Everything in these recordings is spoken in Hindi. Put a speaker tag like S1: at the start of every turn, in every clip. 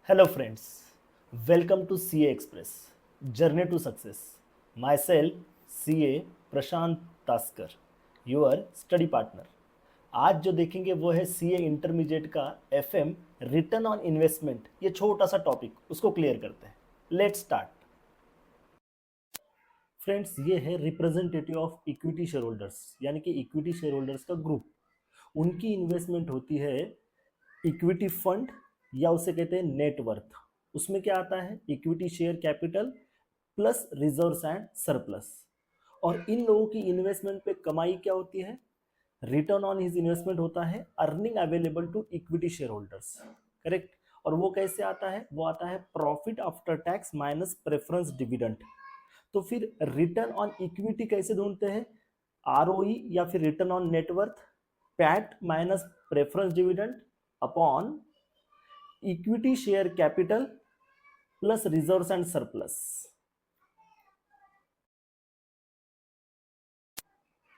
S1: Hello friends, welcome to CA Express, Journey to Success. Myself CA Prashant तास्कर, your study partner. आज जो देखेंगे वो है CA इंटरमीडिएट का FM रिटर्न ऑन इन्वेस्टमेंट. ये छोटा सा टॉपिक उसको क्लियर करते हैं. Let's start. फ्रेंड्स, ये है representative of equity share holders, यानी कि इक्विटी शेयर होल्डर्स का ग्रुप. उनकी इन्वेस्टमेंट होती है इक्विटी फंड या उसे कहते हैं नेटवर्थ. उसमें क्या आता है? Equity share capital plus reserves and surplus. और इन लोगों की इन्वेस्टमेंट पे कमाई क्या होती है? रिटर्न ऑन हिज इन्वेस्टमेंट होता है earning available to equity share holders. Correct. और वो कैसे आता है? वो आता है profit after tax minus preference dividend. तो फिर रिटर्न ऑन इक्विटी कैसे ढूंढते हैं? आरओई या फिर return on net worth, PAT minus preference dividend upon equity share capital plus reserves and surplus.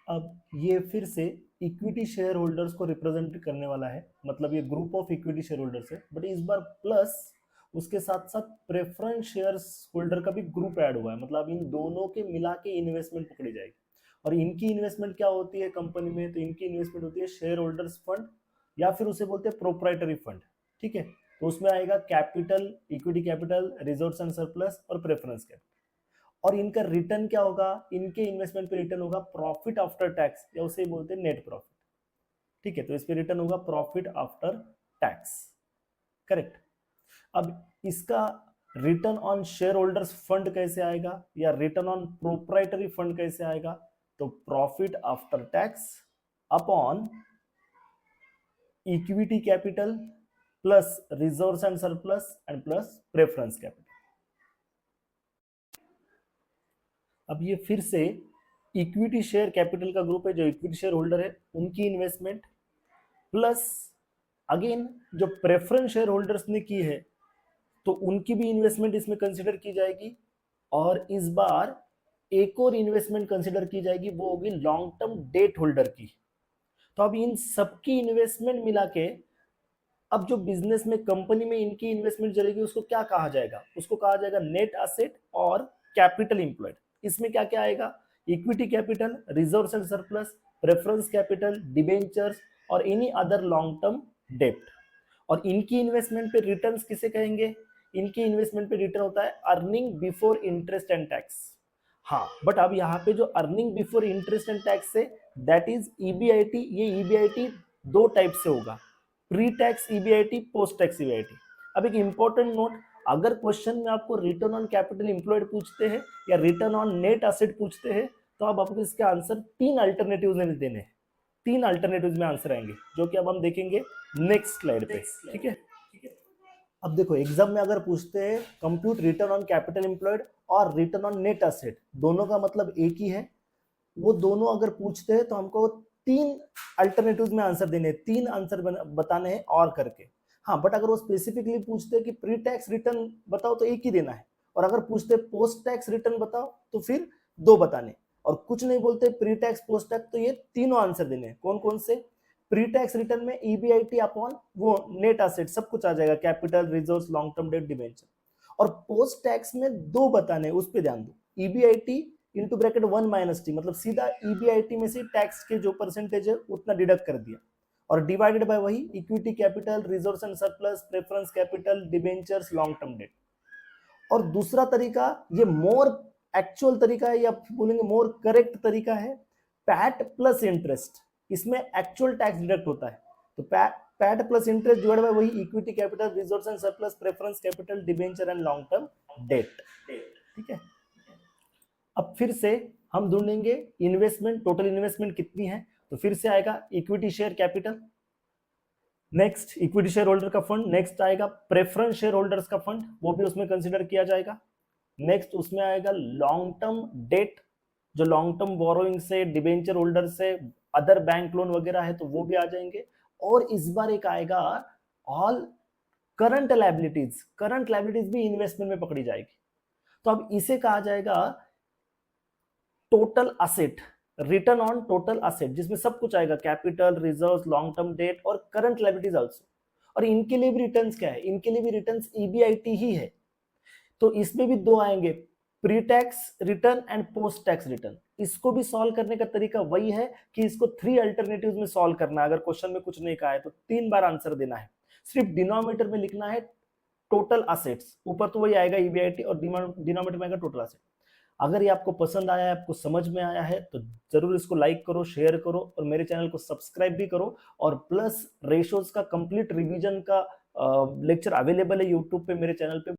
S1: अब ये फिर से इक्विटी शेयर होल्डर्स को रिप्रेजेंट करने वाला है, मतलब ये group of equity share holders है, बट इस बार प्लस उसके साथ साथ प्रेफरेंस शेयर्स होल्डर का भी ग्रुप ऐड हुआ है. मतलब इन दोनों के मिला के इन्वेस्टमेंट पकड़ी जाएगी. और इनकी इन्वेस्टमेंट क्या होती है कंपनी में? तो इनकी इन्वेस्टमेंट होती है शेयर होल्डर्स फंड या फिर उसे बोलते हैं प्रोप्राइटरी फंड. ठीक है. तो उसमें आएगा capital, equity capital, reserves and surplus और प्रेफरेंस कैपिटल. और इनका रिटर्न क्या होगा? इनके इन्वेस्टमेंट पे रिटर्न होगा प्रॉफिट आफ्टर टैक्स या उसे बोलते हैं नेट प्रॉफिट. ठीक है. तो इस पे रिटर्न होगा प्रॉफिट आफ्टर टैक्स. करेक्ट. अब इसका return on share holders fund कैसे आएगा या रिटर्न ऑन प्रोप्राइटरी फंड कैसे आएगा? तो profit after tax upon equity capital plus reserves and surplus and plus preference capital. अब ये फिर से इक्विटी शेयर कैपिटल का ग्रुप है, जो इक्विटी शेयर होल्डर है उनकी इन्वेस्टमेंट प्लस अगेन जो प्रेफरेंस शेयर होल्डर्स ने की है तो उनकी भी इन्वेस्टमेंट इसमें कंसिडर की जाएगी. और इस बार एक और इन्वेस्टमेंट कंसिडर की जाएगी, वो होगी लॉन्ग टर्म डेट होल्डर की. तो अब इन सबकी इन्वेस्टमेंट मिला के अब जो बिजनेस में कंपनी में इनकी इन्वेस्टमेंट चलेगी उसको क्या कहा जाएगा? उसको कहा जाएगा नेट एसेट और कैपिटल इंप्लॉयड. इसमें क्या क्या आएगा? Equity capital, reserves and surplus, preference capital, debentures और any other long term debt. और इनकी इन्वेस्टमेंट पे रिटर्न्स किसे कहेंगे? इनकी इन्वेस्टमेंट पे रिटर्न होता है earning before interest and tax. हाँ, बट अब यहाँ पे जो earning before interest and tax है दैट इज ईबीआईटी. ये ईबीआईटी दो टाइप से होगा, pre tax EBIT, post tax EBIT. अब एक इंपॉर्टेंट नोट, अगर क्वेश्चन में आपको रिटर्न ऑन कैपिटल इंप्लॉयड पूछते हैं या रिटर्न ऑन नेट एसेट पूछते हैं तो अब आपको इसके आंसर तीन अल्टरनेटिव्स में देने हैं. तीन अल्टरनेटिव्स में आंसर आएंगे जो कि अब हम देखेंगे नेक्स्ट स्लाइड पे. ठीक है. अब देखो एग्जाम में अगर पूछते हैं compute return on capital employed और रिटर्न ऑन नेट एसेट, दोनों का मतलब एक ही है. वो दोनों अगर पूछते हैं तो हमको तीन अल्टरनेटिव्स में आंसर देने हैं, तीन आंसर बताने हैं और करके. हाँ, बट अगर वो स्पेसिफिकली पूछते हैं कि प्री टैक्स रिटर्न बताओ तो एक ही देना है. और अगर पूछते हैं पोस्ट टैक्स रिटर्न बताओ तो फिर दो बताने. और कुछ नहीं बोलते प्री टैक्स पोस्ट टैक्स तो ये तीनों आंसर देने हैं. कौन कौन से? प्री टैक्स रिटर्न में ईबीआईटी अपॉन वो नेट एसेट सब कुछ आ जाएगा, capital, reserves, long term date, debenture. और पोस्ट टैक्स में दो बताने, उस पर ध्यान दो. EBIT into bracket 1 minus T, मतलब सीधा ईबीआईटी में से टैक्स के जो परसेंटेज है उतना डिडक्ट कर दिया और डिवाइडेड बाय वही equity capital, reserves and surplus, preference capital, debentures, long term debt. और दूसरा तरीका, ये मोर एक्चुअल तरीका है या बोलेंगे मोर करेक्ट तरीका है, पैट प्लस इंटरेस्ट. इसमें एक्चुअल टैक्स डिडक्ट होता है. तो PAT plus interest divide by वही equity capital, reserves and surplus, preference capital, debenture and long term debt. ठीक है. अब फिर से हम ढूंढेंगे इन्वेस्टमेंट, टोटल इन्वेस्टमेंट कितनी है. तो फिर से आएगा equity share capital, next equity share holder का फंड, नेक्स्ट आएगा प्रेफरेंस शेयर होल्डर्स का फंड, वो भी उसमें कंसीडर किया जाएगा. नेक्स्ट उसमें आएगा लॉन्ग टर्म डेट, जो लॉन्ग टर्म बोरोइंग से, डिबेंचर होल्डर से, अदर बैंक लोन वगैरह है तो वो भी आ जाएंगे. और इस बार एक आएगा all current liabilities. Current liabilities भी इन्वेस्टमेंट में पकड़ी जाएगी. तो अब इसे कहा जाएगा total asset, return on total asset, जिसमें सब कुछ आएगा, capital, reserves, long term debt और करंट लायबिलिटीज आल्सो. और इनके लिए भी रिटर्न्स क्या है, इनके लिए भी रिटर्न्स ईबीआईटी ही है। तो इसमें भी दो आएंगे, pre tax return and post tax return. इसको भी सॉल्व करने का तरीका वही है कि इसको 3 अल्टरनेटिव्स में सॉल्व करना है। अगर क्वेश्चन में कुछ नहीं कहा है तो 3 बार आंसर देना है। सिर्फ डिनोमिनेटर में लिखना है टोटल असेट्स, ऊपर तो वही आएगा ईबीआईटी, और डिनोमिनेटर में आएगा टोटल असेट। अगर ये आपको पसंद आया है, आपको समझ में आया है, तो जरूर इसको लाइक करो, शेयर करो, और मेरे चैनल को सब्सक्राइब भी करो। और प्लस रेशोज का कंप्लीट रिवीजन का लेक्चर अवेलेबल है यूट्यूब पे मेरे चैनल पे।